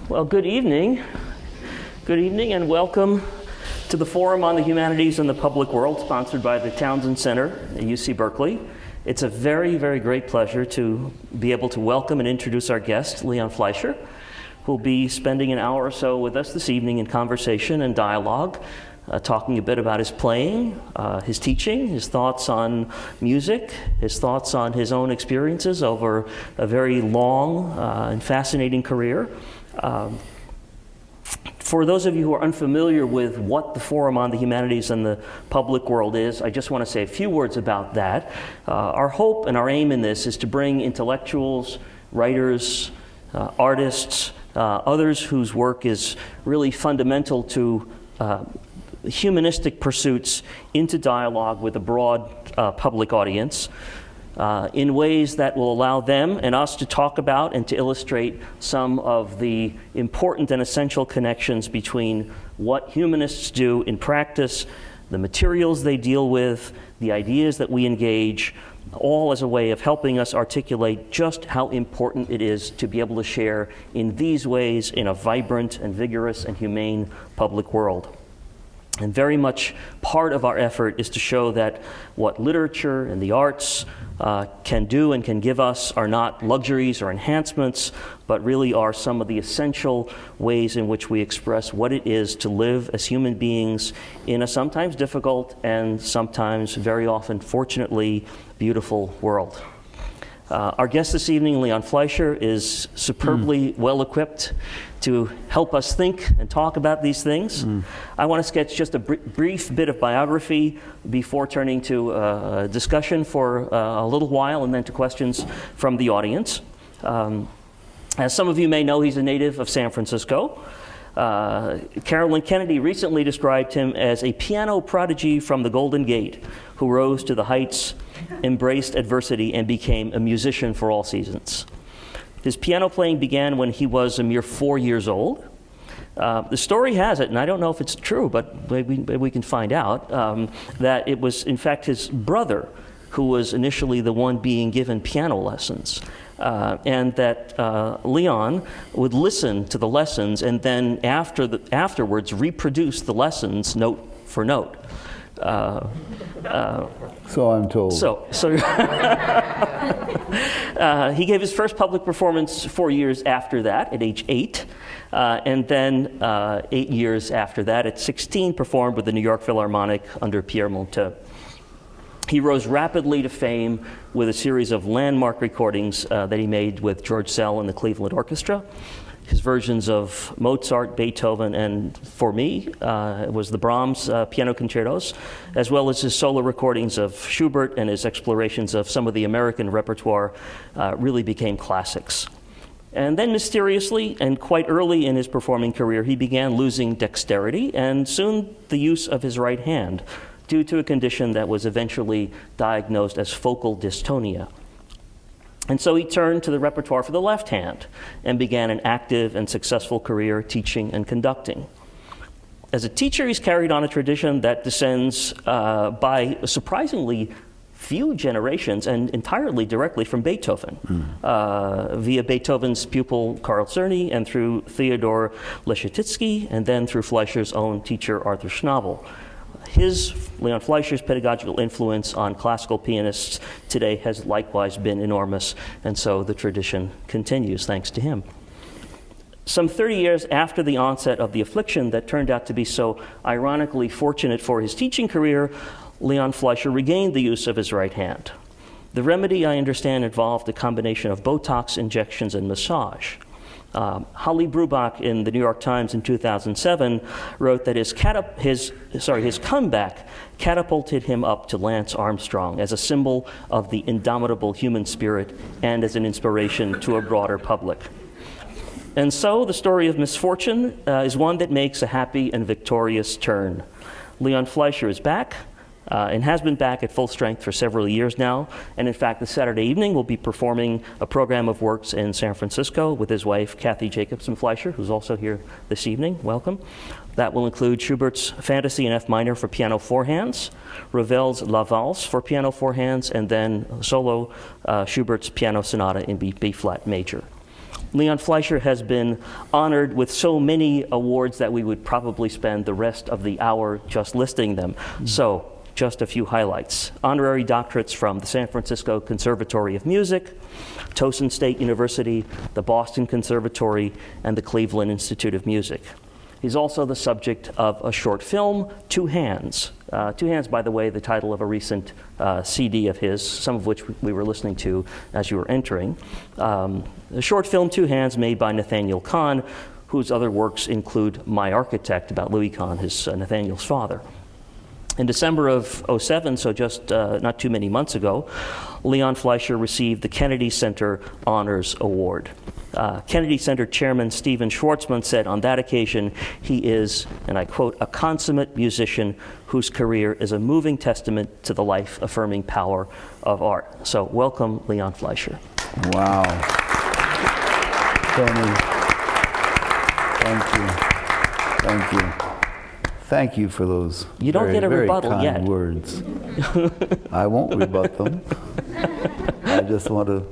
Well, good evening. Good evening and welcome to the Forum on the Humanities and the Public World, sponsored by the Townsend Center at UC Berkeley. It's a very, very great pleasure to be able to welcome and introduce our guest, Leon Fleisher, who will be spending an hour or so with us this evening in conversation and dialogue, talking a bit about his playing, his teaching, his thoughts on music, his thoughts on his own experiences over a very long and fascinating career. For those of you who are unfamiliar with what the Forum on the Humanities and the Public World is, I just want to say a few words about that. Our hope and our aim in this is to bring intellectuals, writers, artists, others whose work is really fundamental to humanistic pursuits into dialogue with a broad public audience in ways that will allow them and us to talk about and to illustrate some of the important and essential connections between what humanists do in practice, the materials they deal with, the ideas that we engage, all as a way of helping us articulate just how important it is to be able to share in these ways in a vibrant and vigorous and humane public world. And very much part of our effort is to show that what literature and the arts can do and can give us are not luxuries or enhancements, but really are some of the essential ways in which we express what it is to live as human beings in a sometimes difficult and sometimes very often, fortunately, beautiful world. Our guest this evening, Leon Fleisher, is superbly well-equipped to help us think and talk about these things. I want to sketch just a brief bit of biography before turning to a discussion for a little while and then to questions from the audience. As some of you may know, he's a native of San Francisco. Carolyn Kennedy recently described him as a piano prodigy from the Golden Gate who rose to the heights, embraced adversity, and became a musician for all seasons. His piano playing began when he was a mere 4 years old. The story has it, and I don't know if it's true, but maybe we can find out, that it was in fact his brother who was initially the one being given piano lessons. And that Leon would listen to the lessons and then afterwards reproduce the lessons note for note. So I'm told. So he gave his first public performance 4 years after that, at age 8. And then 8 years after that, at 16, performed with the New York Philharmonic under Pierre Monteux. He rose rapidly to fame with a series of landmark recordings that he made with George Szell and the Cleveland Orchestra. His versions of Mozart, Beethoven, and for me, it was the Brahms piano concertos, as well as his solo recordings of Schubert and his explorations of some of the American repertoire really became classics. And then mysteriously, and quite early in his performing career, he began losing dexterity and soon the use of his right hand, due to a condition that was eventually diagnosed as focal dystonia. And so he turned to the repertoire for the left hand and began an active and successful career teaching and conducting. As a teacher, he's carried on a tradition that descends by surprisingly few generations and entirely directly from Beethoven, via Beethoven's pupil Karl Czerny and through Theodor Leschetizky, and then through Fleischer's own teacher Arthur Schnabel. Leon Fleischer's pedagogical influence on classical pianists today has likewise been enormous, and so the tradition continues thanks to him. Some 30 years after the onset of the affliction that turned out to be so ironically fortunate for his teaching career, Leon Fleischer regained the use of his right hand. The remedy, I understand, involved a combination of Botox injections and massage. Holly Brubach in the New York Times in 2007 wrote that his comeback catapulted him up to Lance Armstrong as a symbol of the indomitable human spirit and as an inspiration to a broader public. And so the story of misfortune is one that makes a happy and victorious turn. Leon Fleischer is back. And has been back at full strength for several years now. And in fact, this Saturday evening, we'll be performing a program of works in San Francisco with his wife, Kathy Jacobson Fleischer, who's also here this evening. Welcome. That will include Schubert's Fantasy in F minor for piano four hands, Ravel's La Valse for piano four hands, and then solo Schubert's Piano Sonata in B flat major. Leon Fleisher has been honored with so many awards that we would probably spend the rest of the hour just listing them. So, just a few highlights. Honorary doctorates from the San Francisco Conservatory of Music, Towson State University, the Boston Conservatory, and the Cleveland Institute of Music. He's also the subject of a short film, Two Hands. Two Hands, by the way, the title of a recent CD of his, some of which we were listening to as you were entering. The short film, Two Hands, made by Nathaniel Kahn, whose other works include My Architect, about Louis Kahn, his Nathaniel's father. In December of '07, so just not too many months ago, Leon Fleisher received the Kennedy Center Honors Award. Kennedy Center Chairman Stephen Schwartzman said on that occasion, he is, and I quote, a consummate musician whose career is a moving testament to the life-affirming power of art. So welcome, Leon Fleisher. Wow. Tony, thank you. Thank you. Thank you for those you don't very, get a very rebuttal kind yet. words. I won't rebut them. I just want to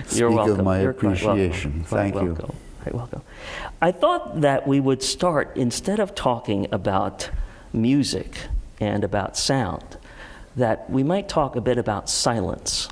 speak of my appreciation. Thank you. Quite welcome. I thought that we would start, instead of talking about music and about sound, that we might talk a bit about silence.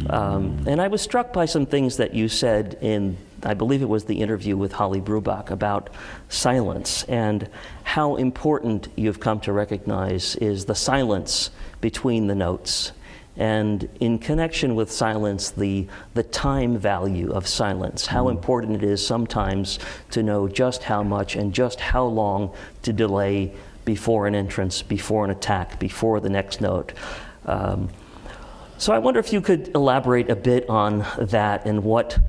And I was struck by some things that you said in, I believe it was the interview with Holly Brubach, about silence and how important you've come to recognize is the silence between the notes. And in connection with silence, the time value of silence, how important it is sometimes to know just how much and just how long to delay before an entrance, before an attack, before the next note. So I wonder if you could elaborate a bit on that and what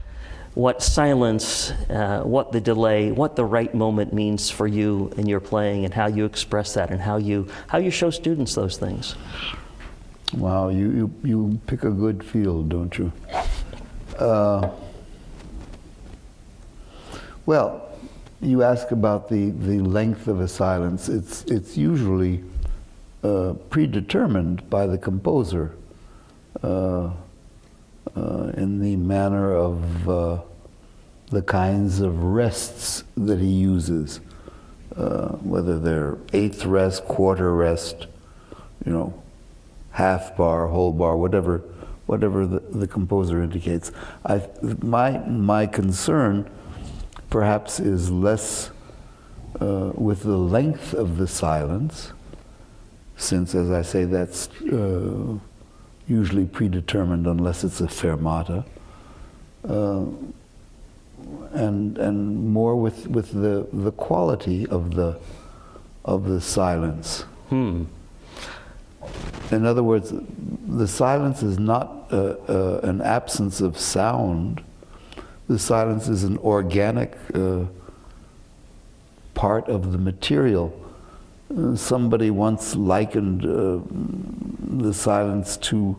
silence, what the delay, what the right moment means for you in your playing, and how you express that, and how you show students those things. Wow, you pick a good field, don't you? Well, you ask about the length of a silence. It's usually predetermined by the composer. In the manner of the kinds of rests that he uses, whether they're eighth rest, quarter rest, half bar, whole bar, whatever the composer indicates. My concern perhaps is less with the length of the silence, since, as I say, that's usually predetermined unless it's a fermata, and more with the quality of the silence. In other words, the silence is not an absence of sound. The silence is an organic part of the material. Somebody once likened the silence to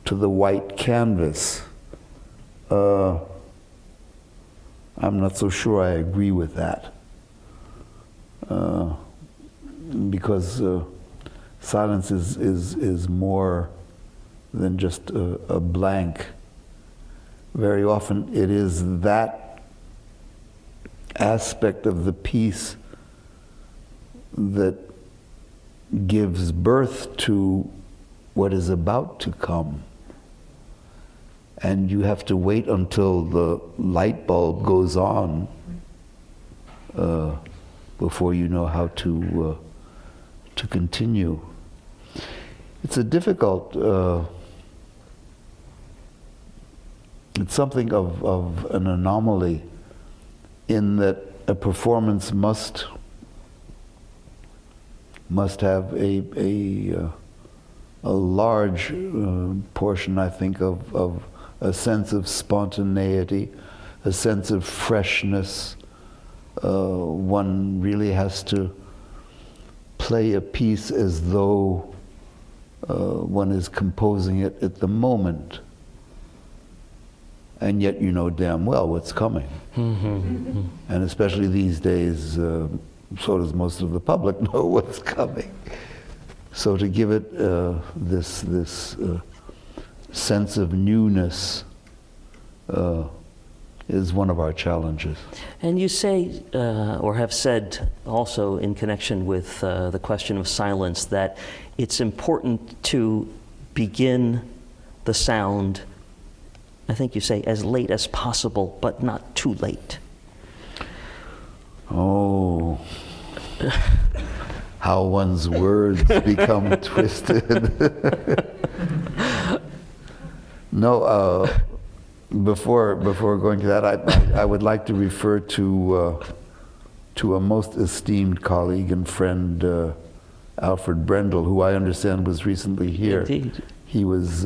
the white canvas. I'm not so sure I agree with that, because silence is more than just a blank. Very often it is that aspect of the piece that gives birth to what is about to come. And you have to wait until the light bulb goes on before you know how to continue. It's a difficult, it's something of an anomaly in that a performance must have a large portion, I think, of a sense of spontaneity, a sense of freshness. One really has to play a piece as though one is composing it at the moment. And yet you know damn well what's coming. And especially these days, so does most of the public know what's coming. So to give it this sense of newness is one of our challenges. And you say, or have said also in connection with the question of silence, that it's important to begin the sound, I think you say, as late as possible, but not too late. Oh, how one's words become twisted. No, before going to that, I would like to refer to a most esteemed colleague and friend, Alfred Brendel, who I understand was recently here. Indeed. He was,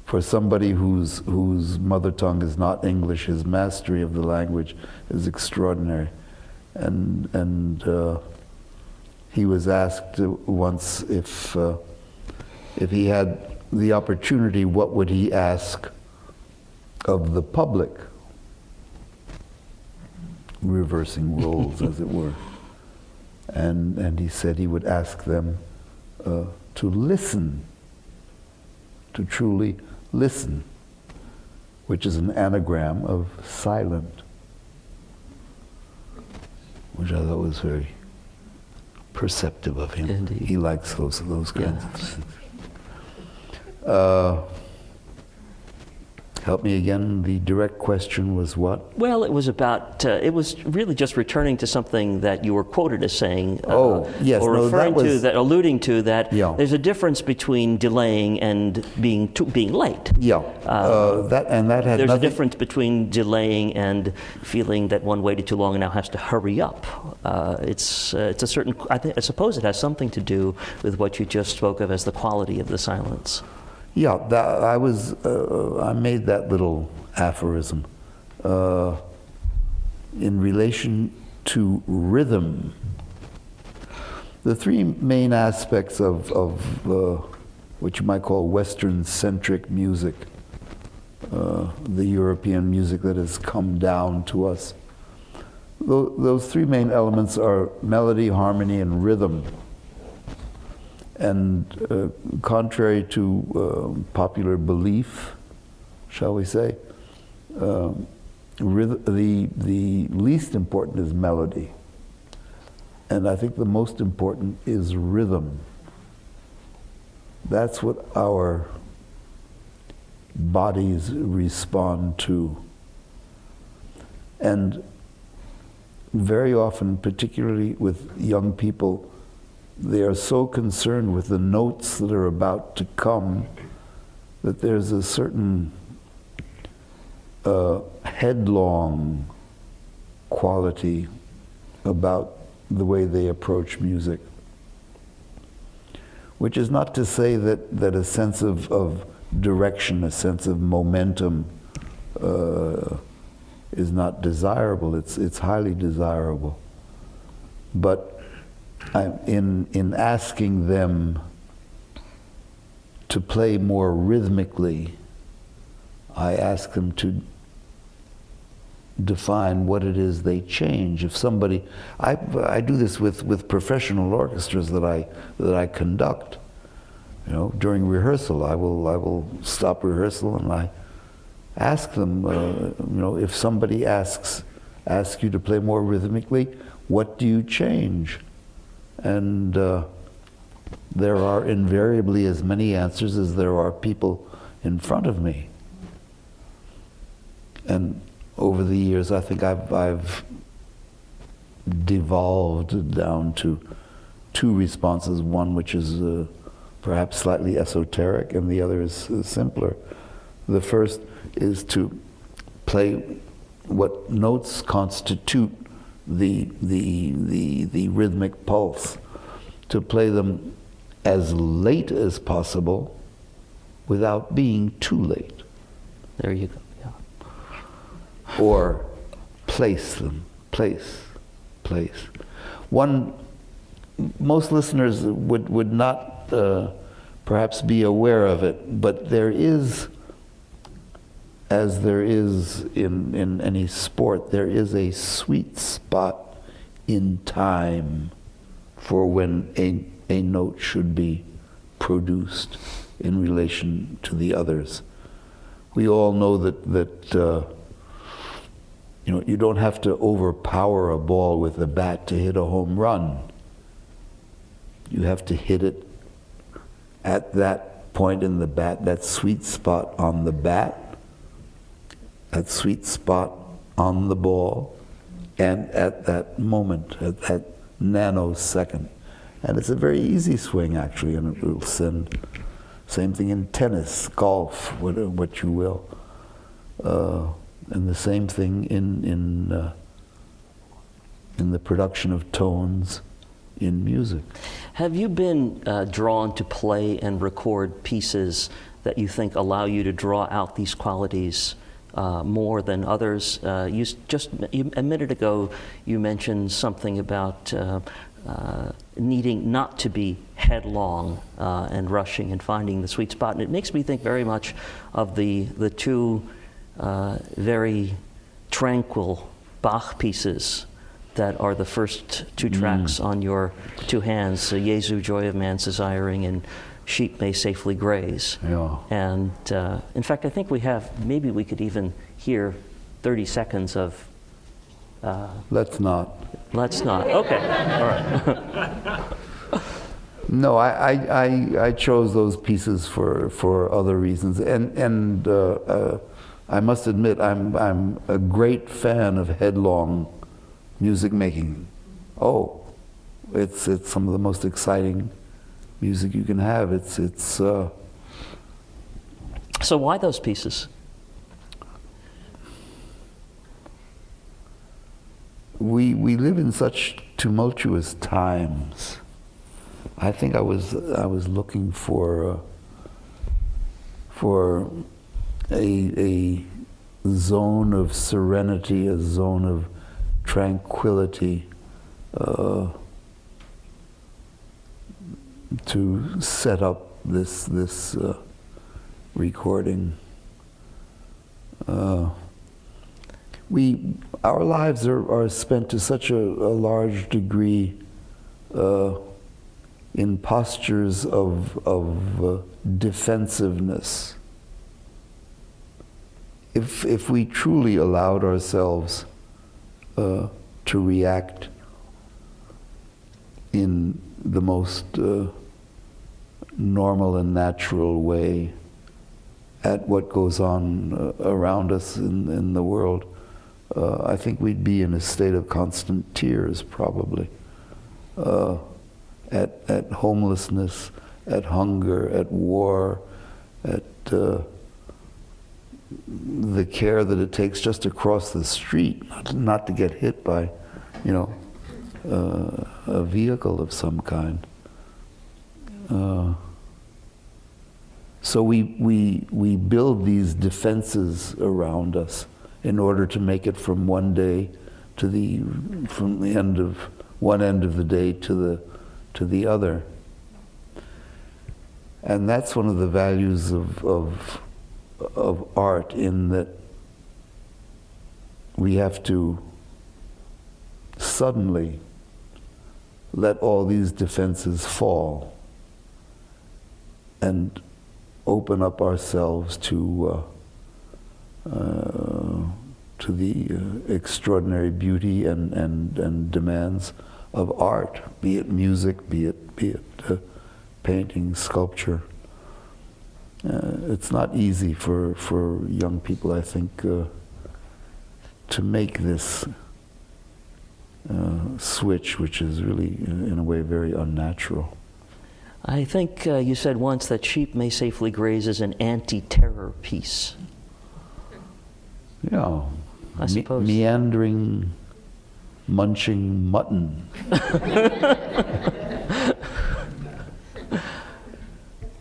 for somebody whose mother tongue is not English, his mastery of the language is extraordinary. And he was asked once if he had the opportunity, what would he ask of the public? Reversing roles, as it were. And he said he would ask them to listen, to truly listen, which is an anagram of silent, which I thought was very perceptive of him. Indeed. He likes those kinds of things. Help me again, the direct question was what? Well, it was about, it was really just returning to something that you were quoted as saying, yes, or referring to that, alluding to that, yeah. There's a difference between delaying and being late. Yeah, that had There's nothing. a difference between delaying and feeling that one waited too long and now has to hurry up. It's a certain, I suppose it has something to do with what you just spoke of as the quality of the silence. Yeah, I made that little aphorism in relation to rhythm. The three main aspects of what you might call Western-centric music, the European music that has come down to us, those three main elements are melody, harmony, and rhythm. And contrary to popular belief, shall we say, the least important is melody. And I think the most important is rhythm. That's what our bodies respond to. And very often, particularly with young people, they are so concerned with the notes that are about to come that there's a certain headlong quality about the way they approach music. Which is not to say that a sense of direction, a sense of momentum is not desirable. It's highly desirable. But in asking them to play more rhythmically, I ask them to define what it is they change. If somebody, I do this with professional orchestras that I conduct. You know, during rehearsal, I will stop rehearsal and I ask them. You know, if somebody asks you to play more rhythmically, what do you change? And there are invariably as many answers as there are people in front of me. And over the years, I think I've devolved down to two responses, one which is perhaps slightly esoteric and the other is simpler. The first is to play what notes constitute the rhythmic pulse, to play them as late as possible without being too late. There you go, yeah. Or place them, place. Most listeners would not perhaps be aware of it, but there is, as there is in any sport, there is a sweet spot in time for when a note should be produced in relation to the others. we all know that you know, you don't have to overpower a ball with a bat to hit a home run. You have to hit it at that point in the bat, that sweet spot on the bat, that sweet spot on the ball, and at that moment, at that nanosecond. And it's a very easy swing, actually, and it will send. Same thing in tennis, golf, what you will. And the same thing in the production of tones in music. Have you been drawn to play and record pieces that you think allow you to draw out these qualities more than others? A minute ago, you mentioned something about needing not to be headlong and rushing and finding the sweet spot. And it makes me think very much of the two very tranquil Bach pieces that are the first two tracks on your two hands, Jesu, Joy of Man's Desiring, and Sheep May Safely Graze. Yeah. And in fact, I think we have, maybe we could even hear 30 seconds of... Let's not. Let's not. Okay. All right. No, I chose those pieces for other reasons, and I must admit I'm a great fan of headlong music making. Oh, it's some of the most exciting music you can have. So why those pieces? We live in such tumultuous times. I think I was looking for a zone of serenity, a zone of tranquility, to set up this recording. Our lives are spent to such a large degree in postures of defensiveness. If we truly allowed ourselves to react in the most normal and natural way at what goes on around us in the world, I think we'd be in a state of constant tears, probably, at homelessness, at hunger, at war, at the care that it takes just to cross the street, not to get hit by, you know, a vehicle of some kind. So we build these defenses around us in order to make it from one day to from the end of one end of the day to the other. And that's one of the values of art, in that we have to suddenly let all these defenses fall and open up ourselves to the extraordinary beauty and demands of art, be it music, be it painting, sculpture. It's not easy for young people, I think, to make this switch, which is really, in a way, very unnatural. I think you said once that Sheep May Safely Graze is an anti-terror piece. Yeah. I suppose. Meandering, munching mutton.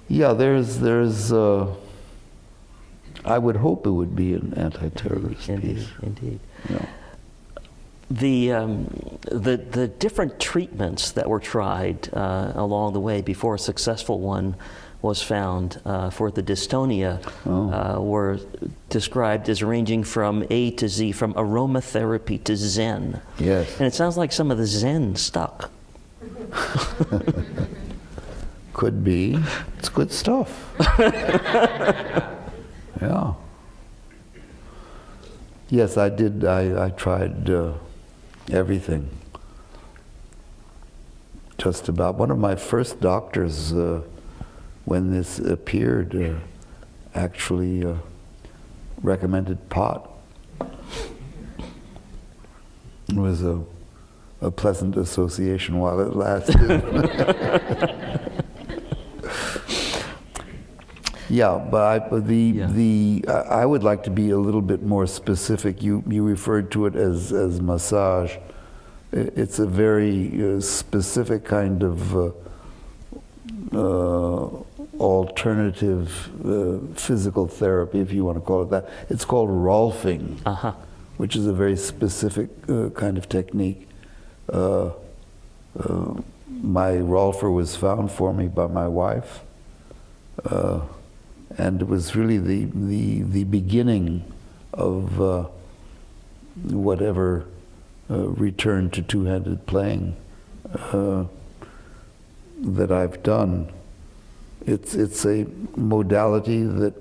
Yeah, there's I would hope it would be an anti-terrorist piece. Indeed. Yeah. The different treatments that were tried along the way before a successful one was found for the dystonia were described as ranging from A to Z, from aromatherapy to Zen. Yes. And it sounds like some of the Zen stuck. Could be. It's good stuff. Yeah. Yes, I did. I tried everything. Just about. One of my first doctors, when this appeared, actually recommended pot. It was a pleasant association while it lasted. Yeah, but I would like to be a little bit more specific. You referred to it as massage. It's a very specific kind of alternative physical therapy, if you want to call it that. It's called Rolfing, which is a very specific kind of technique. My Rolfer was found for me by my wife. And it was really the beginning of whatever return to two-handed playing that I've done. It's a modality that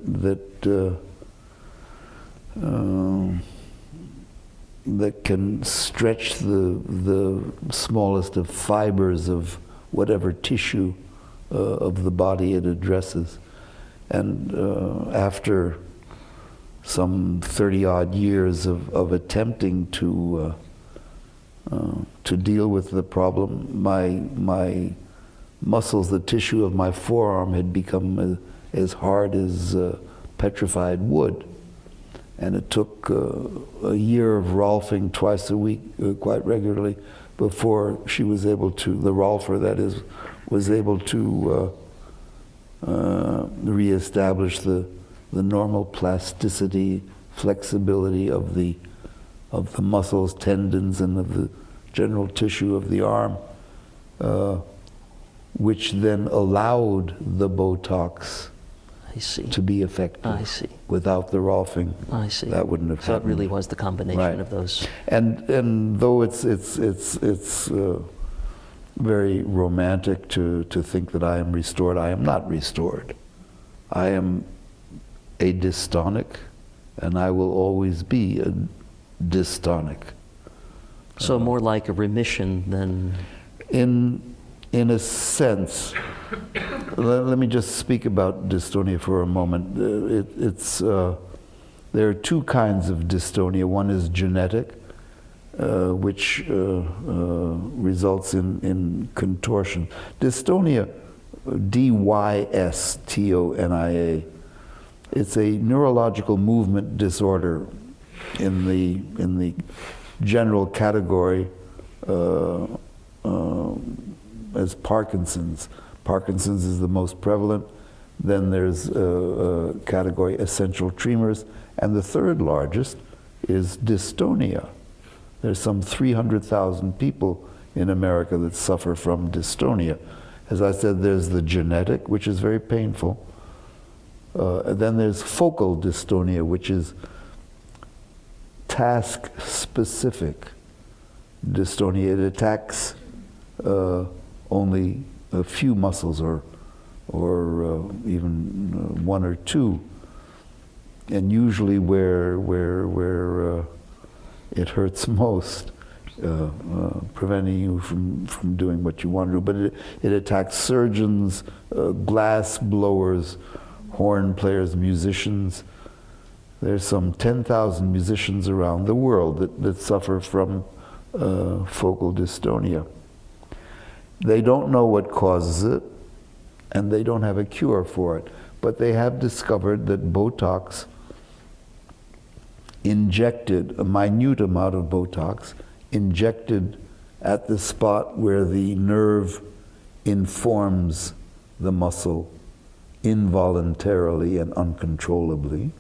can stretch the smallest of fibers of whatever tissue of the body it addresses. And after some 30-odd years of attempting to deal with the problem, my muscles, the tissue of my forearm had become as hard as petrified wood. And it took a year of Rolfing twice a week, quite regularly, before she was able to, the Rolfer that is, was able to reestablish the normal plasticity, flexibility of the muscles, tendons, and of the general tissue of the arm, which then allowed the Botox to be effective. I see. Without the Rolfing, I see. that wouldn't have happened. So it really was the combination of those. And though it's very romantic to think that I am restored, I am not restored. I am a dystonic, and I will always be a dystonic. So more like a remission than... In a sense. Let me just speak about dystonia for a moment. There are two kinds of dystonia. One is genetic, which results in contortion. Dystonia, dystonia, it's a neurological movement disorder in the general category as Parkinson's. Parkinson's is the most prevalent. Then there's a category essential tremors, and the third largest is dystonia. There's some 300,000 people in America that suffer from dystonia. As I said, there's the genetic, which is very painful. And then there's focal dystonia, which is task-specific dystonia. It attacks only a few muscles, or even one or two, and usually where it hurts most, preventing you from doing what you want to do. But it attacks surgeons, glass blowers, horn players, musicians. There's some 10,000 musicians around the world that suffer from focal dystonia. They don't know what causes it, and they don't have a cure for it. But they have discovered that Botox, injected, a minute amount of Botox, injected at the spot where the nerve informs the muscle involuntarily and uncontrollably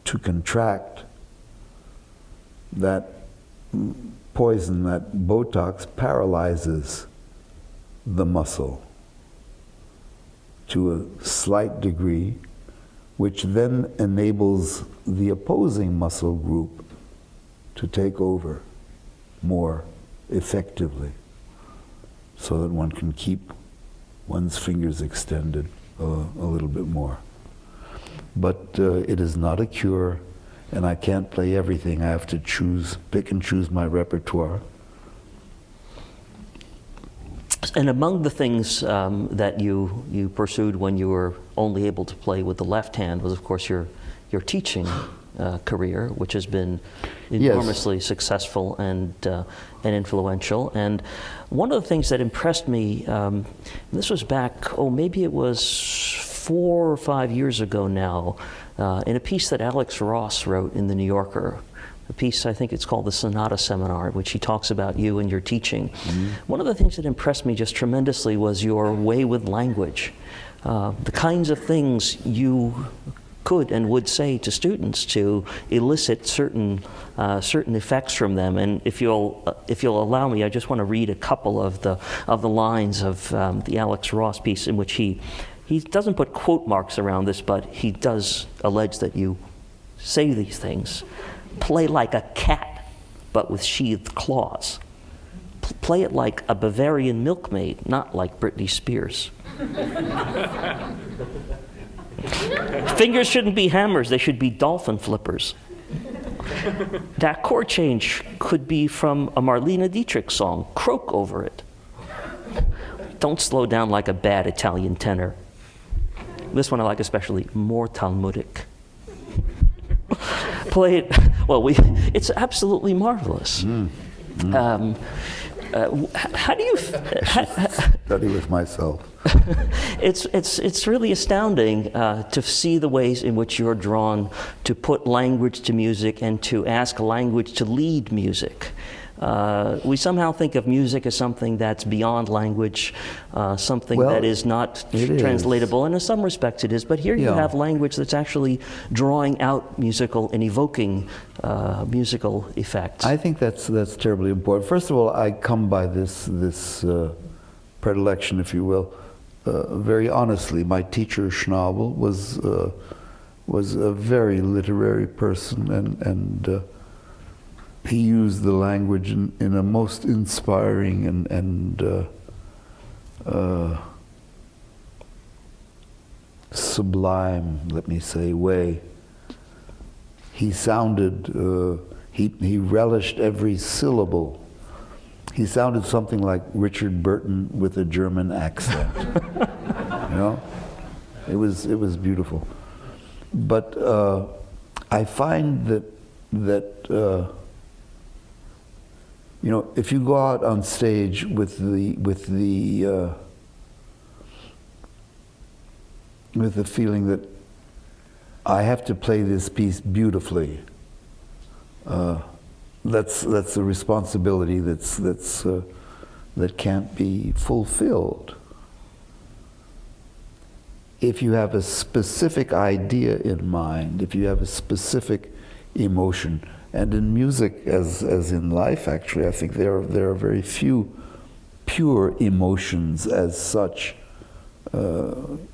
to contract, that poison, that Botox, paralyzes the muscle to a slight degree, which then enables the opposing muscle group to take over more effectively, so that one can keep one's fingers extended a little bit more. But it is not a cure, and I can't play everything. I have to pick and choose my repertoire. And among the things that you pursued when you were only able to play with the left hand was, of course, your teaching career, which has been enormously successful and influential. And one of the things that impressed me, this was back, maybe it was 4 or 5 years ago now, in a piece that Alex Ross wrote in The New Yorker. A piece, I think it's called the Sonata Seminar, in which he talks about you and your teaching. Mm-hmm. One of the things that impressed me just tremendously was your way with language. The kinds of things you could and would say to students to elicit certain effects from them. And if you'll allow me, I just want to read a couple of the lines of the Alex Ross piece, in which he doesn't put quote marks around this, but he does allege that you say these things. Play like a cat, but with sheathed claws. Play it like a Bavarian milkmaid, not like Britney Spears. Fingers shouldn't be hammers, they should be dolphin flippers. That chord change could be from a Marlene Dietrich song. Croak over it. Don't slow down like a bad Italian tenor. This one I like especially, more Talmudic. Play it, it's absolutely marvelous. How do you... Study with myself. It's really astounding to see the ways in which you're drawn to put language to music and to ask language to lead music. We somehow think of music as something that's beyond language, something that is not translatable, and in some respects it is, but here you have language that's actually drawing out musical and evoking musical effects. I think that's terribly important. First of all, I come by this predilection, if you will, very honestly. My teacher, Schnabel, was a very literary person, and he used the language in a most inspiring and sublime, let me say, way. He sounded, he relished every syllable. He sounded something like Richard Burton with a German accent. You know, it was beautiful. But I find that you know, if you go out on stage with the feeling that I have to play this piece beautifully, that's a responsibility that can't be fulfilled. If you have a specific idea in mind, if you have a specific emotion, and in music, as in life, actually, I think there are very few pure emotions as such.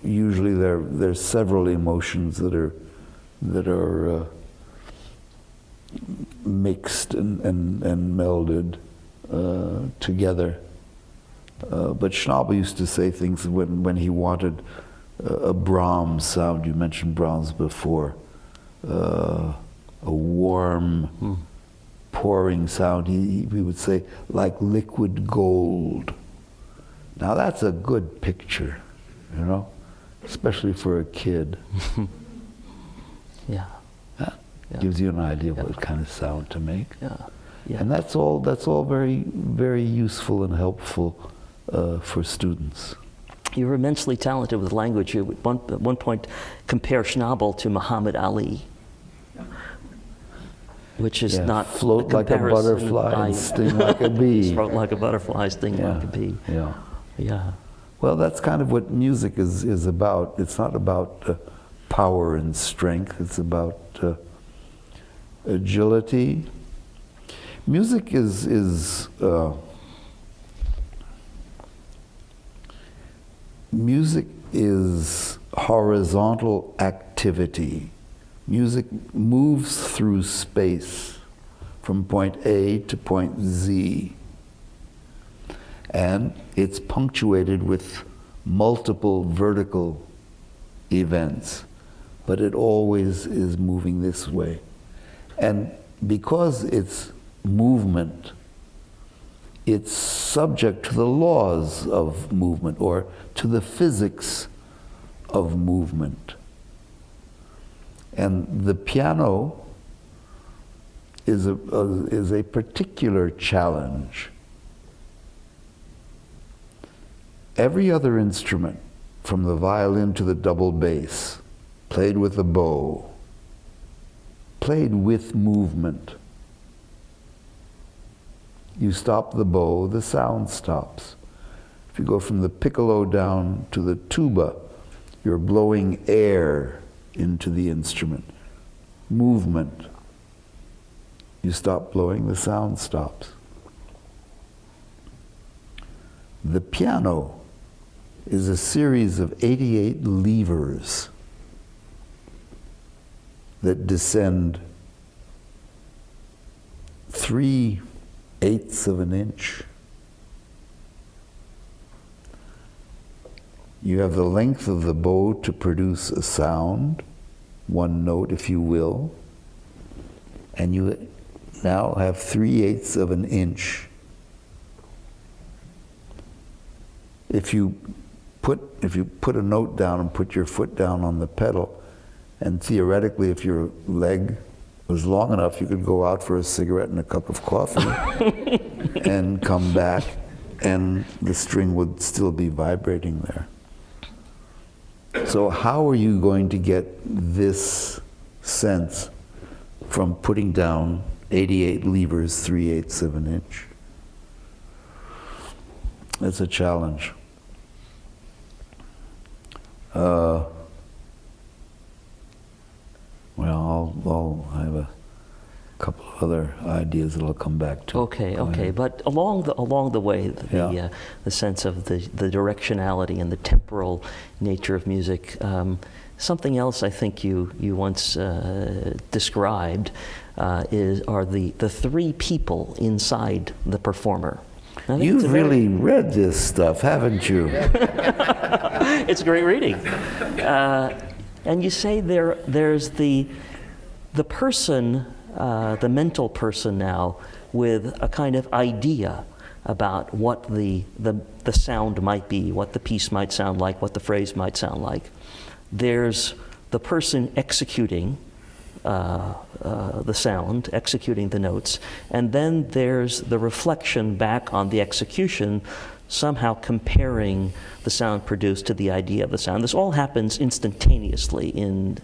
Usually, there's several emotions that are mixed and melded together. But Schnabel used to say things when he wanted a Brahms sound. You mentioned Brahms before. A warm, pouring sound. He would say, like liquid gold. Now that's a good picture, you know, especially for a kid. Yeah. Gives you an idea of what kind of sound to make. Yeah. And that's all very, very useful and helpful for students. You're immensely talented with language. You at one point compare Schnabel to Muhammad Ali, which is not float like a butterfly and sting like a bee. Float like a butterfly, sting like a bee. Yeah. Well, that's kind of what music is about. It's not about power and strength. It's about agility. Music is horizontal activity. Music moves through space from point A to point Z, and it's punctuated with multiple vertical events, but it always is moving this way. And because it's movement, it's subject to the laws of movement or to the physics of movement. And the piano is a particular challenge. Every other instrument, from the violin to the double bass, played with a bow, played with movement. You stop the bow, the sound stops. If you go from the piccolo down to the tuba, you're blowing air into the instrument. Movement. You stop blowing, the sound stops. The piano is a series of 88 levers that descend 3/8 of an inch. You have the length of the bow to produce a sound, one note if you will, and you now have 3/8 of an inch. If you put a note down and put your foot down on the pedal, and theoretically if your leg was long enough, you could go out for a cigarette and a cup of coffee and come back, and the string would still be vibrating there. So how are you going to get this sense from putting down 88 levers, 3/8 of an inch? It's a challenge. Well, I'll have a couple of other ideas that I'll come back to. Okay. But along the way, the sense of the directionality and the temporal nature of music. Something else I think you once described are the three people inside the performer. You've really read this stuff, haven't you? It's great reading. And you say there's the person, the mental person now, with a kind of idea about what the sound might be, what the piece might sound like, what the phrase might sound like. There's the person executing the sound, executing the notes, and then there's the reflection back on the execution, somehow comparing the sound produced to the idea of the sound. This all happens instantaneously in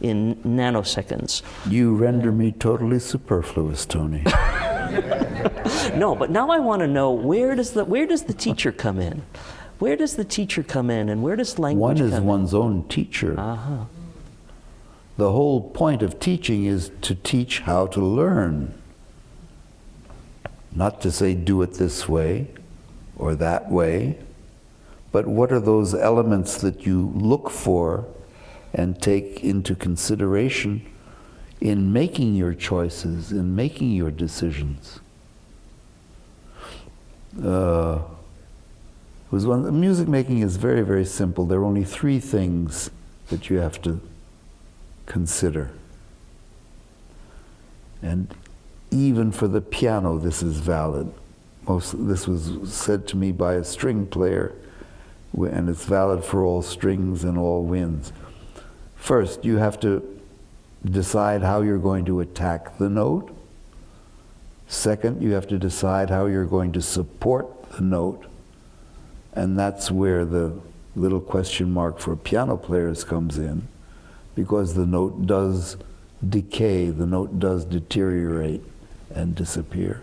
nanoseconds. You render me totally superfluous, Tony. No, but now I want to know, where does the teacher come in? Where does the teacher come in, and where does language come in? One is one's own teacher. Uh-huh. The whole point of teaching is to teach how to learn. Not to say do it this way or that way, but what are those elements that you look for and take into consideration in making your choices, in making your decisions. Music making is very, very simple. There are only three things that you have to consider. And even for the piano, this is valid. This was said to me by a string player, and it's valid for all strings and all winds. First, you have to decide how you're going to attack the note. Second, you have to decide how you're going to support the note. And that's where the little question mark for piano players comes in, because the note does decay, the note does deteriorate and disappear.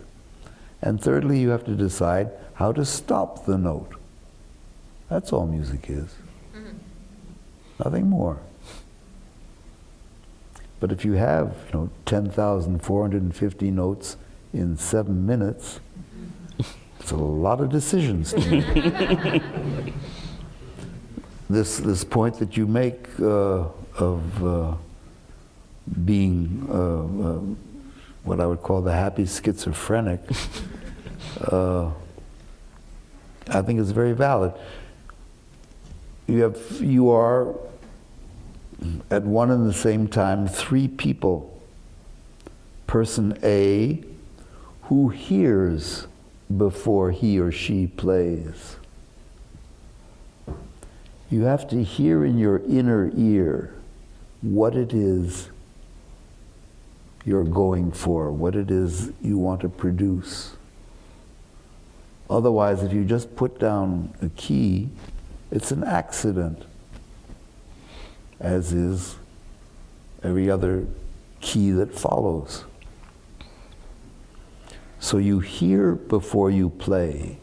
And thirdly, you have to decide how to stop the note. That's all music is. Nothing more. But if you have, 10,450 notes in 7 minutes, it's a lot of decisions to make. This point that you make of being what I would call the happy schizophrenic, I think is very valid. You are at one and the same time three people Person A, who hears before he or she plays. You have to hear in your inner ear what it is you're going for, what it is you want to produce. Otherwise, if you just put down a key, it's an accident, as is every other key that follows. So you hear before you play,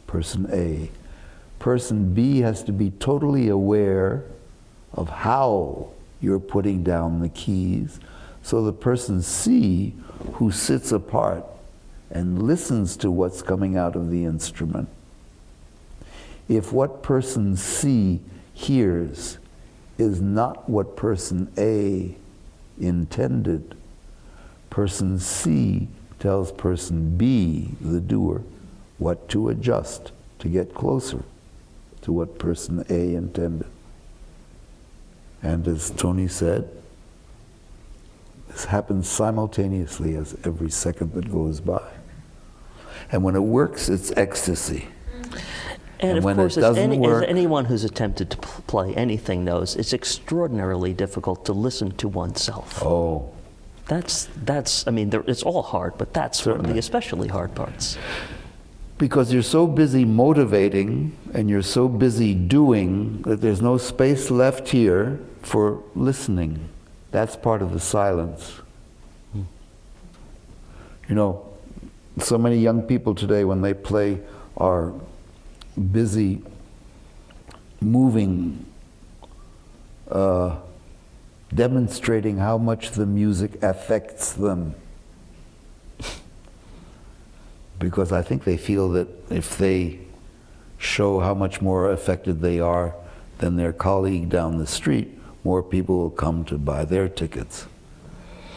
person A. Person B has to be totally aware of how you're putting down the keys. So the person C, who sits apart and listens to what's coming out of the instrument, if what person C hears is not what person A intended, person C tells person B, the doer, what to adjust to get closer to what person A intended. And as Tony said, this happens simultaneously as every second that goes by. And when it works, it's ecstasy. And of when course, it doesn't work, as anyone who's attempted to play anything knows, it's extraordinarily difficult to listen to oneself. oh, I mean, it's all hard, but that's one of the especially hard parts. because you're so busy motivating and you're so busy doing that there's no space left here for listening. That's part of the silence. You know, so many young people today, when they play, are busy moving, demonstrating how much the music affects them. Because I think they feel that if they show how much more affected they are than their colleague down the street, more people will come to buy their tickets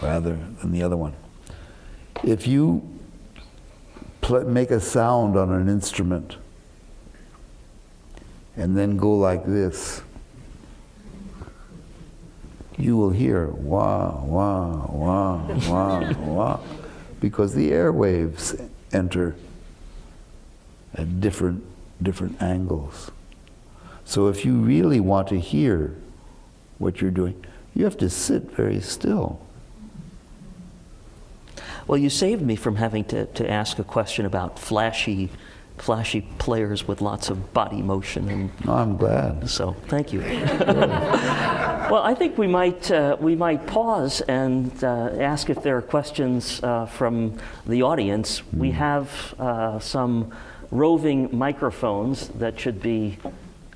rather than the other one. If you make a sound on an instrument and then go like this, you will hear wah, wah, wah, wah, wah, because the airwaves enter at different angles. So if you really want to hear what you're doing, you have to sit very still. Well, you saved me from having to ask a question about flashy players with lots of body motion. And No, I'm glad. so, thank you. Well, I think we might pause and ask if there are questions from the audience. We have some roving microphones that should be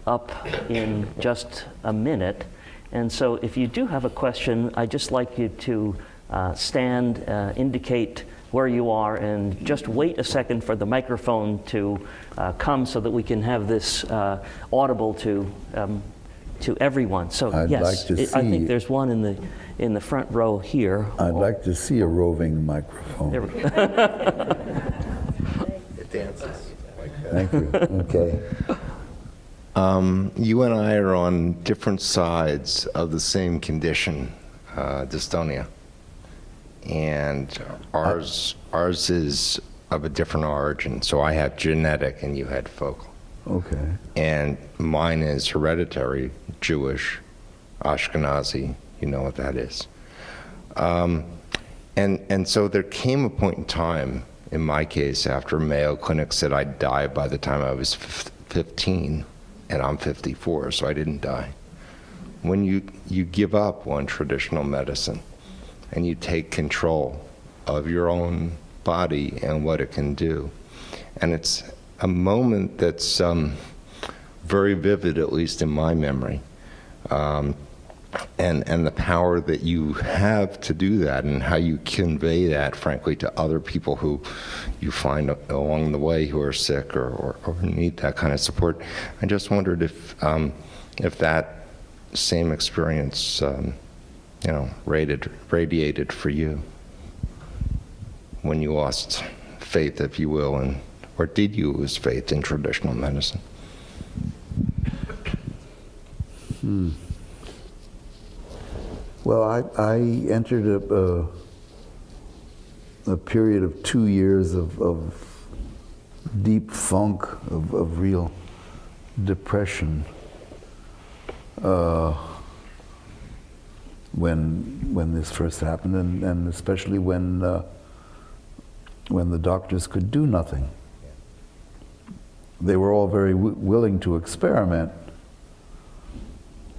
up in just a minute. And so if you do have a question, I'd just like you to stand, indicate where you are, and just wait a second for the microphone to come so that we can have this audible to everyone. So I'd yes, like to I see- think there's one in the front row here. I'd like to see a roving microphone. There we go. It dances. Thank you. Okay. You and I are on different sides of the same condition, dystonia. And ours is of a different origin. So I have genetic and you had focal. Okay. And mine is hereditary, Jewish, Ashkenazi, you know what that is. And so there came a point in time, in my case, after Mayo Clinic said I'd die by the time I was 15, and I'm 54, so I didn't die. When you give up on traditional medicine, and you take control of your own body and what it can do. And it's a moment that's very vivid, at least in my memory. And the power that you have to do that, and how you convey that, frankly, to other people who you find along the way who are sick or need that kind of support. I just wondered if that same experience radiated for you when you lost faith, if you will, or did you lose faith in traditional medicine? Well, I entered a period of 2 years of deep funk, of real depression, when this first happened, and especially when the doctors could do nothing. They were all very willing to experiment,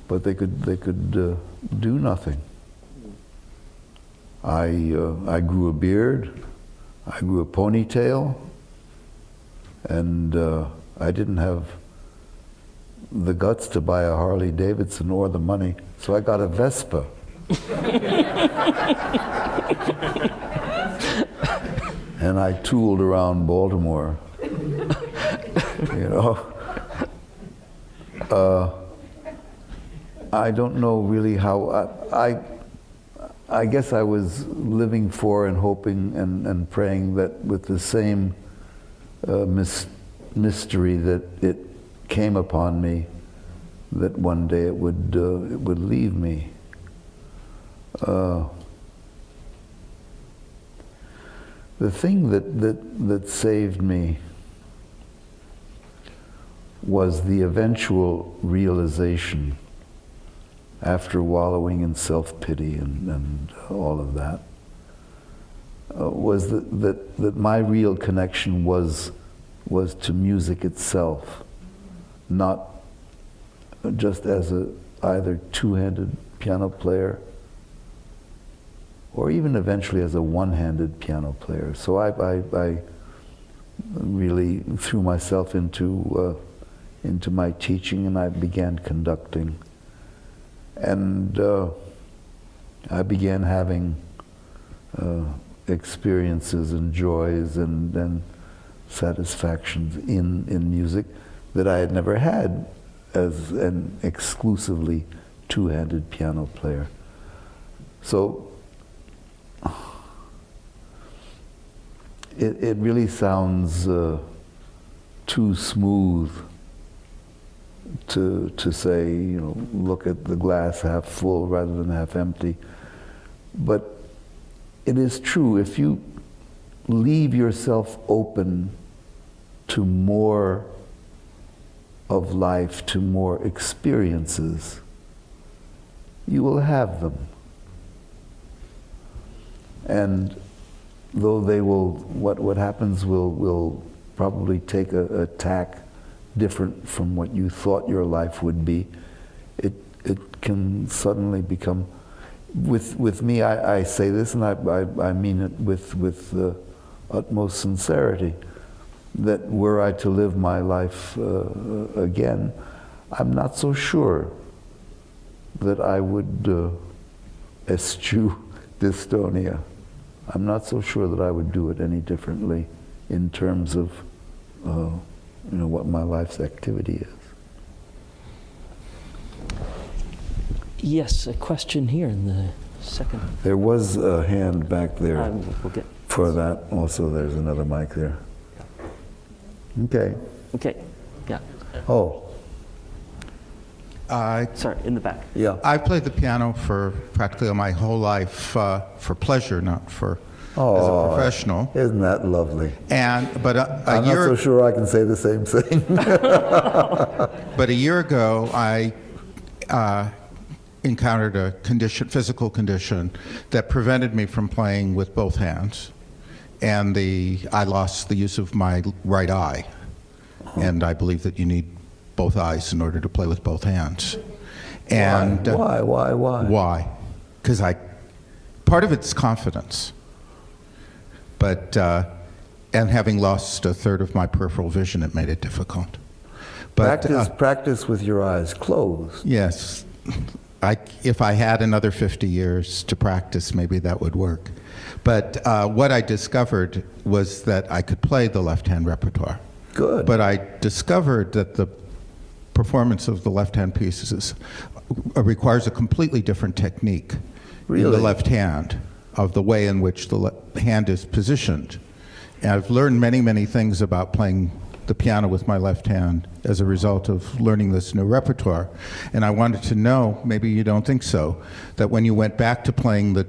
but they could do nothing. I grew a beard, I grew a ponytail, and I didn't have the guts to buy a Harley Davidson or the money, so I got a Vespa. And I tooled around Baltimore, you know. I don't know really how, I guess I was living for and hoping and praying that with the same mystery that it came upon me, that one day it would leave me. The thing that saved me was the eventual realization, after wallowing in self-pity and all of that, was that my real connection was to music itself, not just as either two-handed piano player or even eventually as a one-handed piano player. So I really threw myself into my teaching, and I began conducting. And I began having experiences and joys and satisfactions in music that I had never had as an exclusively two-handed piano player. So it really sounds too smooth to say, you know, look at the glass half full rather than half empty. But it is true, if you leave yourself open to more of life, to more experiences, you will have them. And though they will, what happens will probably take a tack different from what you thought your life would be, it can suddenly become, with me, I say this, and I mean it with the utmost sincerity, that were I to live my life again, I'm not so sure that I would eschew dystonia. I'm not so sure that I would do it any differently in terms of you know, what my life's activity is. Yes, a question here in the second. There was a hand back there We'll get for that. Also, there's another mic there. Okay. Okay, yeah. Oh. Sorry, in the back. Yeah. I've played the piano for practically my whole life for pleasure, not as a professional. Isn't that lovely? But I'm not so sure I can say the same thing. But a year ago, I encountered a physical condition that prevented me from playing with both hands, and I lost the use of my right eye, and I believe that you need both eyes in order to play with both hands. And why? Why? Because part of it's confidence, but and having lost a third of my peripheral vision, it made it difficult. But practice with your eyes closed. Yes, if I had another 50 years to practice, maybe that would work. But what I discovered was that I could play the left-hand repertoire. Good. But I discovered that the performance of the left-hand pieces requires a completely different technique in the left hand, of the way in which the hand is positioned. And I've learned many, many things about playing the piano with my left hand as a result of learning this new repertoire. And I wanted to know, maybe you don't think so, that when you went back to playing the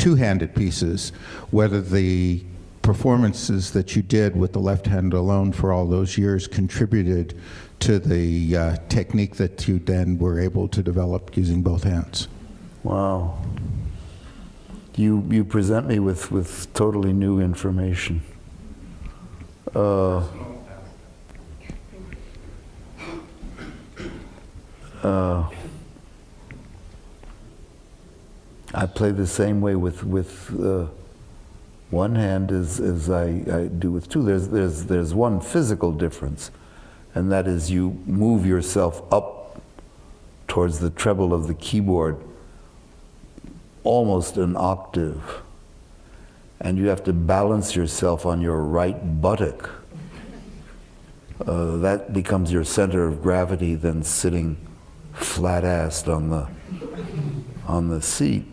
two-handed pieces, whether the performances that you did with the left hand alone for all those years contributed to the technique that you then were able to develop using both hands. Wow. You present me with totally new information. I play the same way with one hand as I do with two. There's one physical difference, and that is you move yourself up towards the treble of the keyboard almost an octave, and you have to balance yourself on your right buttock. That becomes your center of gravity, then sitting flat-assed on the seat.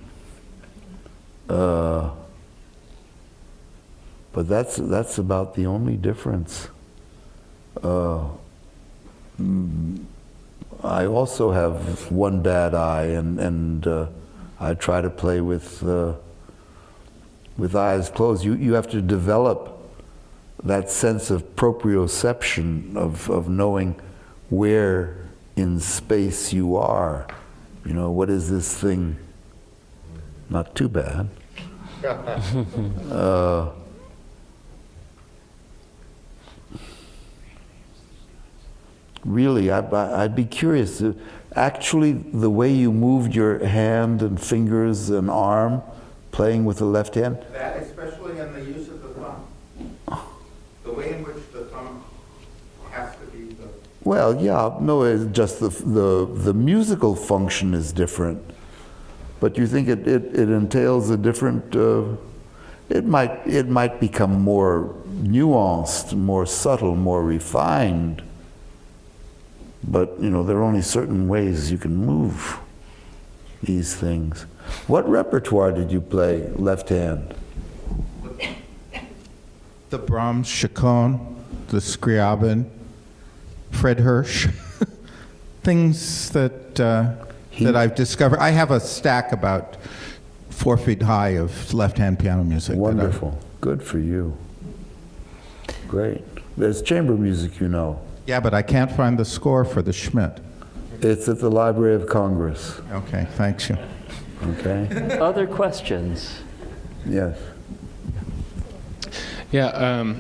But that's about the only difference. I also have one bad eye, and I try to play with eyes closed. You have to develop that sense of proprioception, of knowing where in space you are. You know, what is this thing? Not too bad. Really, I'd be curious. Actually, the way you moved your hand and fingers and arm, playing with the left hand? That, especially in the use of the thumb. The way in which the thumb has to be the... Well, yeah, no, it's just the musical function is different. But you think it entails a different, it might become more nuanced, more subtle, more refined. But, you know, there are only certain ways you can move these things. What repertoire did you play, left hand? The Brahms, Chaconne, the Scriabin, Fred Hirsch, things that I've discovered. I have a stack about 4 feet high of left-hand piano music. Wonderful. Good for you. Great. There's chamber music, you know. Yeah, but I can't find the score for the Schmidt. It's at the Library of Congress. Okay, thanks you. Okay. Other questions? Yes. Yeah,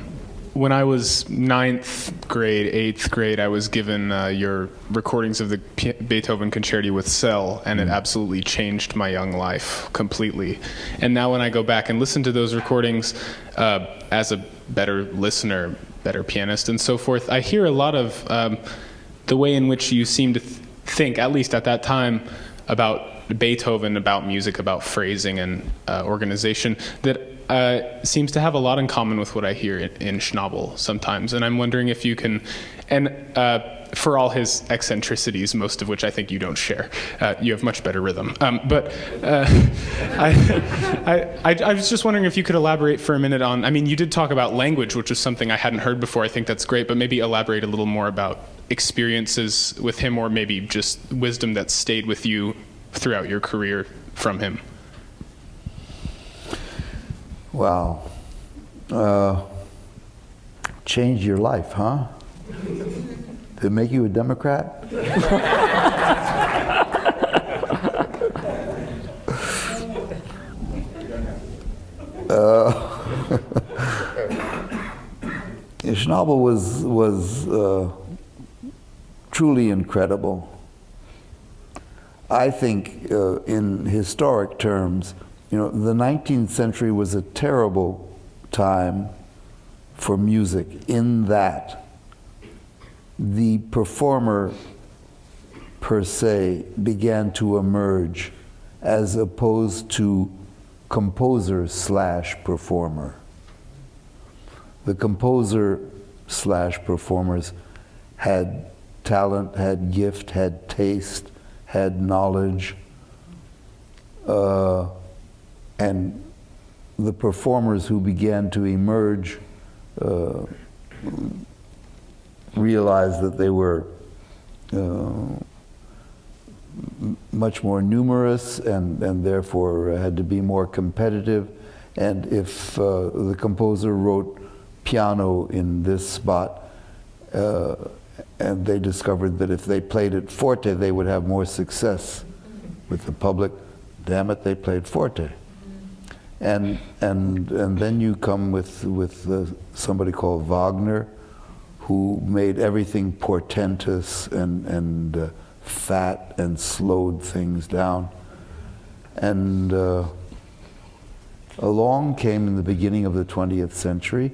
when I was 9th grade, 8th grade, I was given your recordings of the Beethoven Concerti with Cell, and it absolutely changed my young life completely. And now when I go back and listen to those recordings as a better listener, better pianist, and so forth, I hear a lot of the way in which you seem to think, at least at that time, about Beethoven, about music, about phrasing and organization, that seems to have a lot in common with what I hear in Schnabel sometimes. And I'm wondering if you can, and for all his eccentricities, most of which I think you don't share, you have much better rhythm. But I was just wondering if you could elaborate for a minute on, I mean, you did talk about language, which is something I hadn't heard before. I think that's great, but maybe elaborate a little more about experiences with him, or maybe just wisdom that stayed with you throughout your career from him. Wow. Change your life, huh? Did it make you a Democrat? Schnabel was truly incredible. I think in historic terms, you know, the 19th century was a terrible time for music in that the performer per se began to emerge as opposed to composer slash performer. The composer slash performers had talent, had gift, had taste, had knowledge, and the performers who began to emerge realized that they were much more numerous and therefore had to be more competitive. And if the composer wrote piano in this spot, and they discovered that if they played it forte, they would have more success with the public, damn it, they played forte. And then you come with somebody called Wagner, who made everything portentous and fat and slowed things down. And along came in the beginning of the 20th century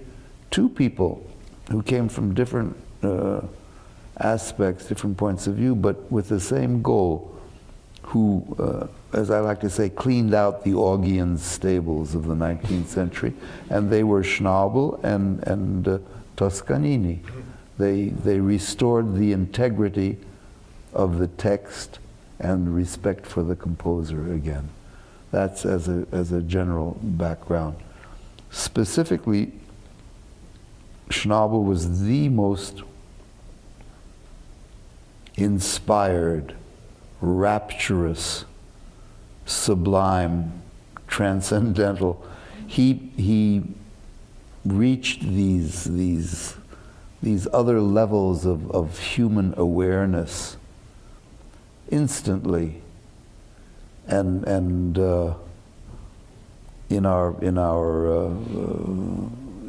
two people who came from different aspects, different points of view, but with the same goal, who, as I like to say, cleaned out the Augean stables of the 19th century, and they were Schnabel and Toscanini. They restored the integrity of the text and respect for the composer again. That's as a general background. Specifically, Schnabel was the most inspired, rapturous, sublime, transcendental. He reached these other levels of human awareness instantly, and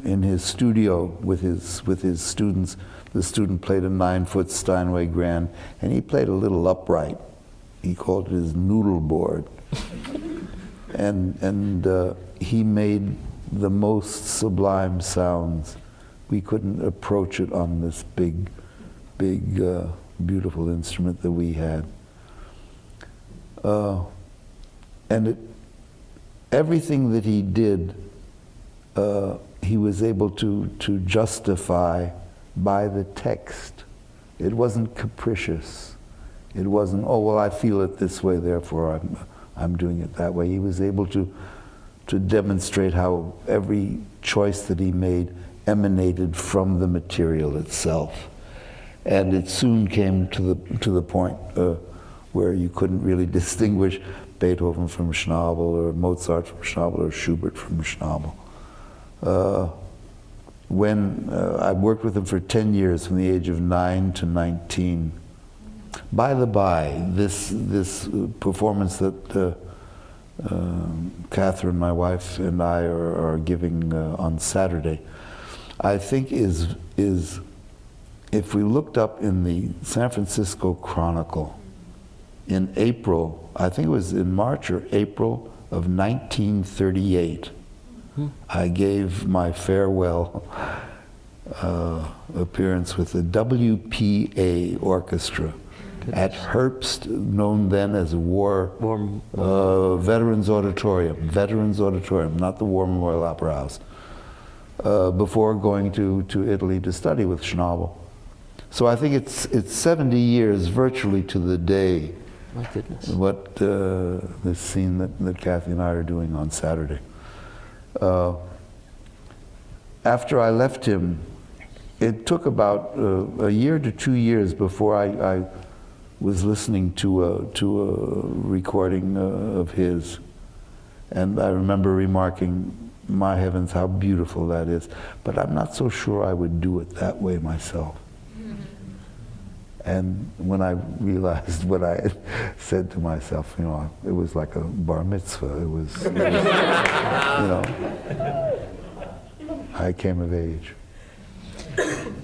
in his studio with his students. The student played a 9-foot Steinway grand, and he played a little upright. He called it his noodle board. and he made the most sublime sounds. We couldn't approach it on this big, beautiful instrument that we had. Everything that he did, he was able to justify by the text. It wasn't capricious. It wasn't, oh, well, I feel it this way, therefore I'm doing it that way. He was able to demonstrate how every choice that he made emanated from the material itself. And it soon came to the point where you couldn't really distinguish Beethoven from Schnabel, or Mozart from Schnabel, or Schubert from Schnabel. When I worked with him for 10 years, from the age of 9 to 19. By the by, this performance that Catherine, my wife, and I are giving on Saturday, I think is if we looked up in the San Francisco Chronicle in April, I think it was in March or April of 1938, I gave my farewell appearance with the WPA Orchestra at Herbst, known then as Veterans Auditorium, not the War Memorial Opera House, before going to Italy to study with Schnabel. So I think it's 70 years virtually to the day. My goodness. What this scene that Kathy and I are doing on Saturday. After I left him, it took about a year to 2 years before I was listening to a recording of his, and I remember remarking, "My heavens, how beautiful that is!" But I'm not so sure I would do it that way myself. And when I realized what I had said to myself, you know, it was like a bar mitzvah. It was you know, I came of age.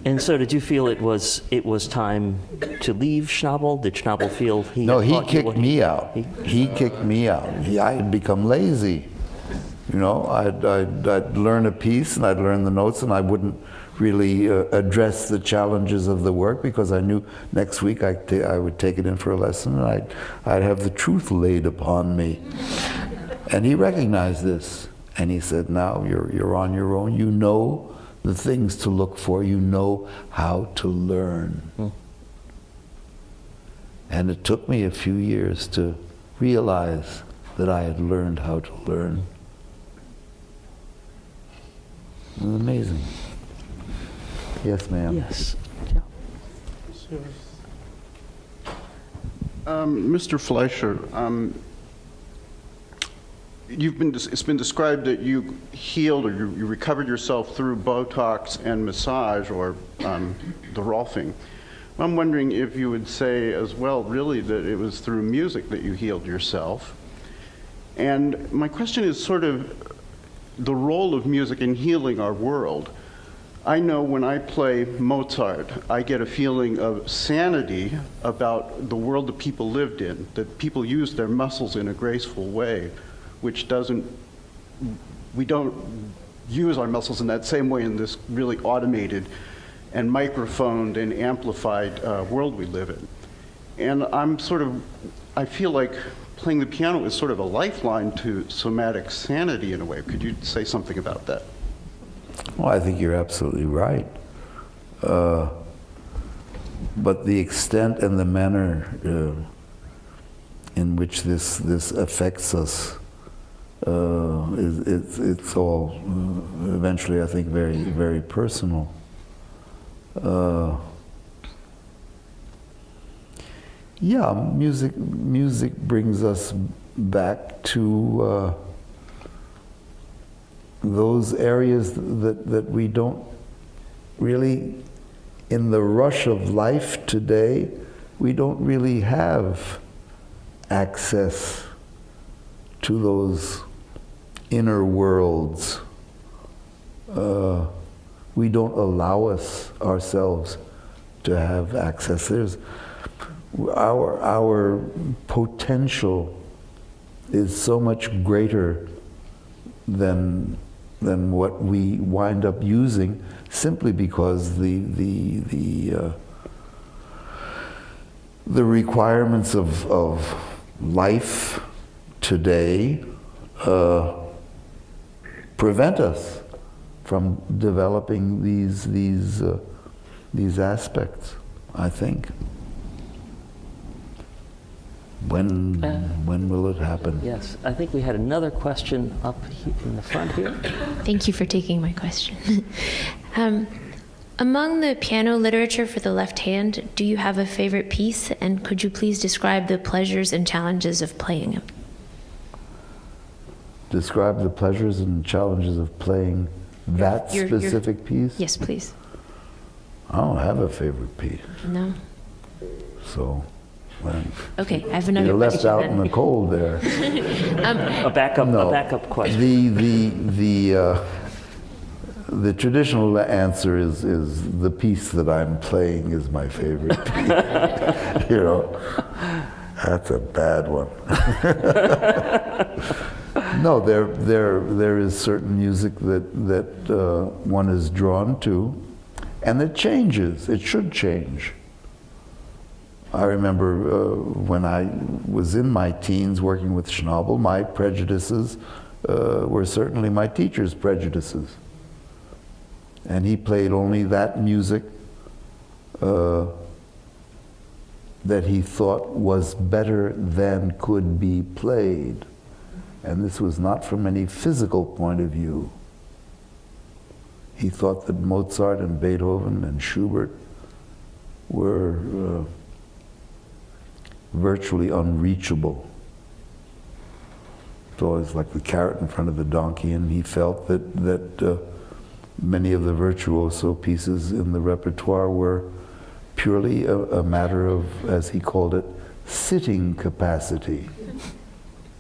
And so, did you feel it was time to leave Schnabel? Did Schnabel feel he? No, he kicked me out. He kicked me out. I had become lazy. You know, I'd learn a piece and I'd learn the notes, and I wouldn't really address the challenges of the work, because I knew next week I would take it in for a lesson, and I'd have the truth laid upon me. And he recognized this, and he said, "Now you're on your own. You know the things to look for. You know how to learn." And it took me a few years to realize that I had learned how to learn. It was amazing. Yes, ma'am. Yes. Mr. Fleischer, it's been described that you healed or you recovered yourself through Botox and massage or the Rolfing. I'm wondering if you would say as well, really, that it was through music that you healed yourself. And my question is sort of the role of music in healing our world. I know when I play Mozart, I get a feeling of sanity about the world that people lived in, that people used their muscles in a graceful way, which we don't use our muscles in that same way in this really automated and microphoned and amplified world we live in. And I feel like playing the piano is sort of a lifeline to somatic sanity in a way. Could you say something about that? Well, I think you're absolutely right. But the extent and the manner in which this affects us, it's all eventually, I think, very, very personal. Yeah, music brings us back to those areas that we don't really, in the rush of life today, we don't really have access to those inner worlds. We don't allow ourselves to have access. Our potential is so much greater than what we wind up using, simply because the requirements of life today prevent us from developing these aspects, I think. When will it happen? Yes, I think we had another question up in the front here. Thank you for taking my question. Among the piano literature for the left hand, do you have a favorite piece, and could you please describe the pleasures and challenges of playing it? Describe the pleasures and challenges of playing that specific piece? Yes, please. I don't have a favorite piece. No? So... Okay, I have another You're left question out then. in the cold there. A backup question. The traditional answer is the piece that I'm playing is my favorite piece. You know, that's a bad one. No, there is certain music that one is drawn to, and it changes. It should change. I remember when I was in my teens working with Schnabel, my prejudices were certainly my teacher's prejudices. And he played only that music that he thought was better than could be played. And this was not from any physical point of view. He thought that Mozart and Beethoven and Schubert were virtually unreachable. It's always like the carrot in front of the donkey, and he felt that many of the virtuoso pieces in the repertoire were purely a matter of, as he called it, sitting capacity.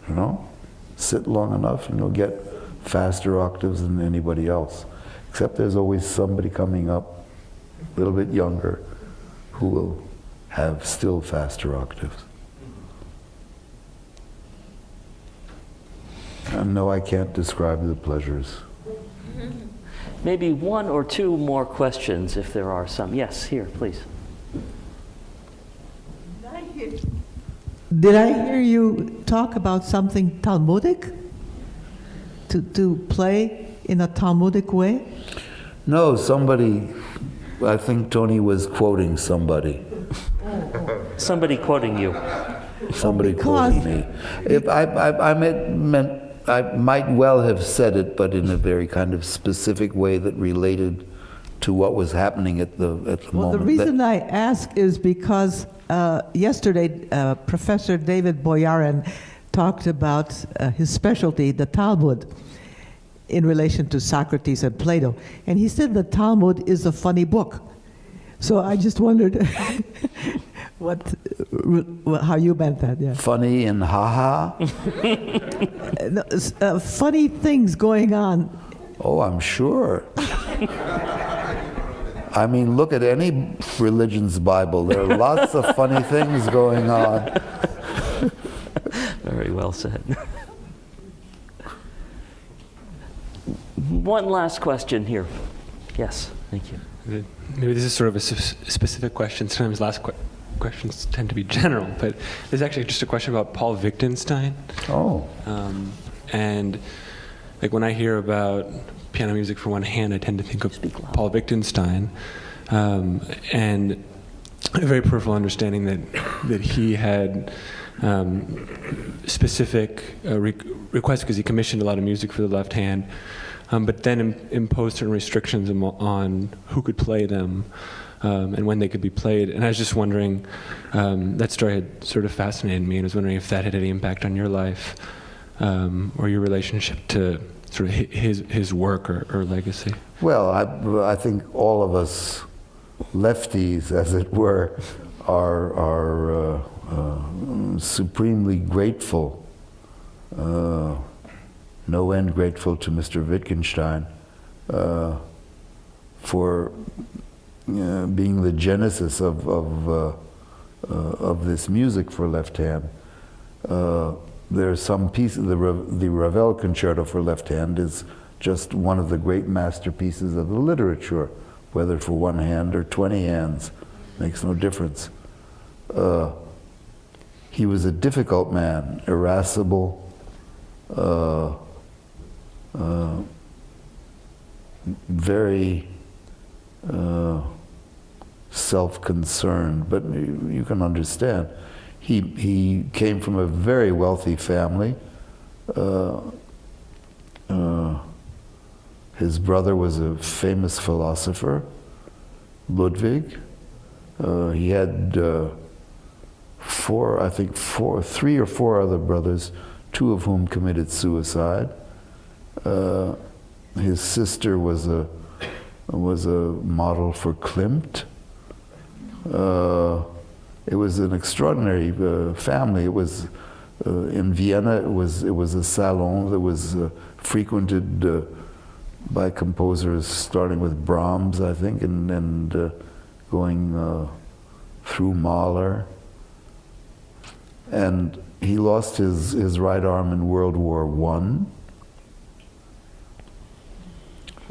You know? Sit long enough and you'll get faster octaves than anybody else. Except there's always somebody coming up, a little bit younger, who will have still faster octaves. And no, I can't describe the pleasures. Maybe one or two more questions, if there are some. Yes, here, please. Did I hear you talk about something Talmudic? To play in a Talmudic way? No, somebody, I think Tony was quoting somebody. Somebody quoting you. Somebody quoting me. If I might well have said it, but in a very kind of specific way that related to what was happening at the moment. Well, the reason I ask is because yesterday Professor David Boyarin talked about his specialty, the Talmud, in relation to Socrates and Plato. And he said the Talmud is a funny book. So I just wondered how you meant that. Yeah. Funny and ha-ha? Funny things going on. Oh, I'm sure. I mean, look at any religion's Bible. There are lots of funny things going on. Very well said. One last question here. Yes, thank you. Maybe this is sort of a specific question. Sometimes last questions tend to be general, but this is actually just a question about Paul Wittgenstein. Oh. And like when I hear about piano music for one hand, I tend to think of Paul Wittgenstein, and a very peripheral understanding that he had specific requests because he commissioned a lot of music for the left hand. But then imposed certain restrictions on who could play them and when they could be played. And I was just wondering, that story had sort of fascinated me, and I was wondering if that had any impact on your life or your relationship to sort of his work or legacy. Well, I think all of us lefties, as it were, are supremely grateful. No end grateful to Mr. Wittgenstein for being the genesis of this music for left hand. There are some pieces, the Ravel Concerto for left hand is just one of the great masterpieces of the literature, whether for one hand or 20 hands, makes no difference. He was a difficult man, irascible, very self-concerned, but you can understand. He came from a very wealthy family. His brother was a famous philosopher, Ludwig. He had three or four other brothers, two of whom committed suicide. His sister was a model for Klimt. It was an extraordinary family. It was in Vienna. It was a salon that was frequented by composers, starting with Brahms, I think, and going through Mahler. And he lost his right arm in World War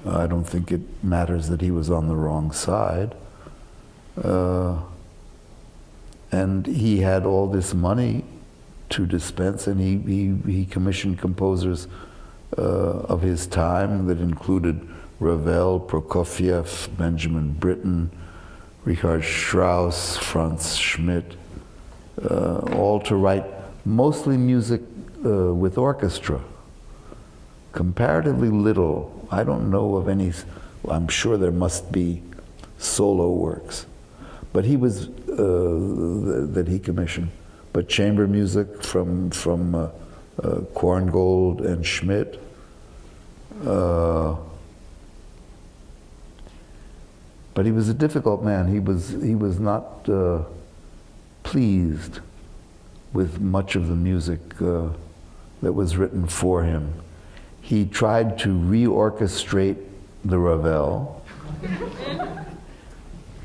I don't think it matters that he was on the wrong side. And he had all this money to dispense, and he commissioned composers of his time that included Ravel, Prokofiev, Benjamin Britten, Richard Strauss, Franz Schmidt, all to write mostly music with orchestra. Comparatively little. I don't know of any. I'm sure there must be solo works, but he was that he commissioned. But chamber music from Korngold and Schmidt. But he was a difficult man. He was not pleased with much of the music that was written for him. He tried to reorchestrate the Ravel,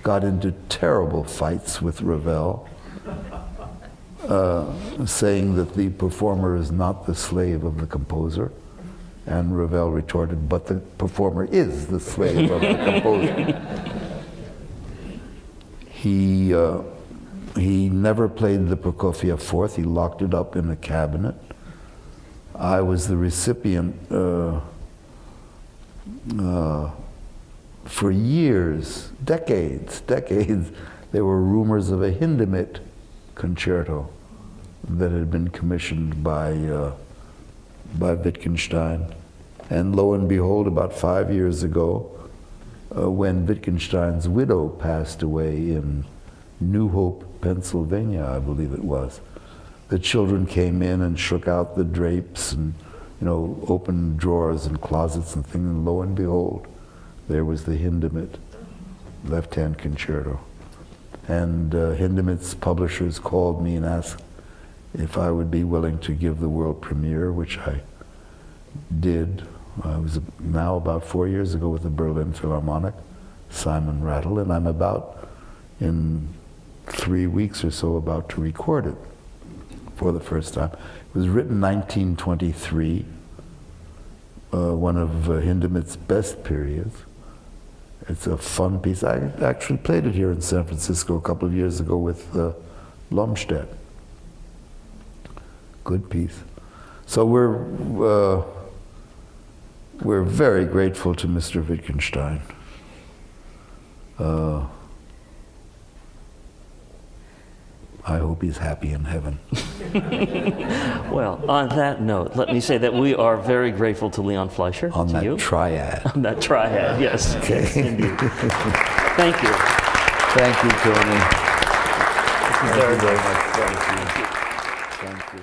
got into terrible fights with Ravel, saying that the performer is not the slave of the composer. And Ravel retorted, but the performer is the slave of the composer. He never played the Prokofiev Fourth. He locked it up in a cabinet. I was the recipient for years, decades. There were rumors of a Hindemith concerto that had been commissioned by Wittgenstein. And lo and behold, about 5 years ago, when Wittgenstein's widow passed away in New Hope, Pennsylvania, I believe it was. The children came in and shook out the drapes and, opened drawers and closets and things, and lo and behold, there was the Hindemith left-hand concerto. And Hindemith's publishers called me and asked if I would be willing to give the world premiere, which I did. I was now about 4 years ago with the Berlin Philharmonic, Simon Rattle, and I'm about, in 3 weeks or so, about to record it for the first time. It was written 1923, one of Hindemith's best periods. It's a fun piece. I actually played it here in San Francisco a couple of years ago with Blomstedt. Good piece. So we're very grateful to Mr. Wittgenstein. I hope he's happy in heaven. Well, on that note, let me say that we are very grateful to Leon Fleisher. On that you. triad. On that triad, yes. Okay. Yes, indeed. Thank you. Thank you, Tony. Thank you very much. Thank you. Thank you.